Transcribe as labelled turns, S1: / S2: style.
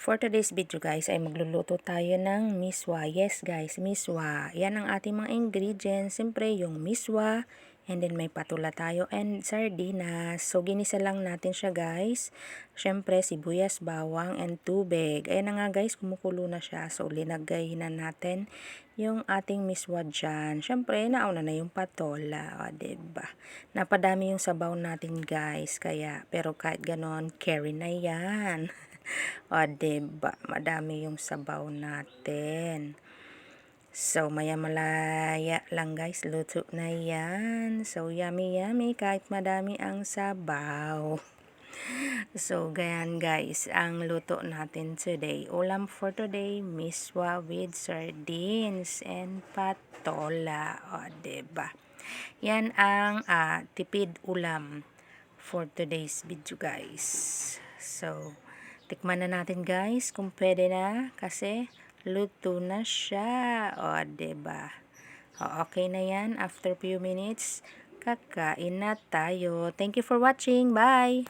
S1: For today's video guys ay magluluto tayo ng miswa. Yes guys, miswa. Yan ang ating mga ingredients. Siyempre yung miswa and then may patula tayo and sardinas. So ginisa lang natin siya guys. Siyempre sibuyas, bawang and tubig. Ayan na nga guys, kumukulo na siya. So linagay na natin yung ating miswa dyan. Siyempre nauna na yung patola. O diba? Napadami yung sabaw natin guys. Kaya pero kahit ganon, carry na yan. O, diba? Madami yung sabaw natin. So, maya-malaya lang guys. Luto na yan. So, yummy yummy kahit madami ang sabaw. So, ganyan guys. Ang luto natin today. Ulam for today, miswa with sardines and patola. O, diba? Yan ang tipid ulam for today's video guys. So, tikman na natin guys kung pwede na kasi luto na siya. O, diba? O, okay na yan. After few minutes, kakain na tayo. Thank you for watching. Bye!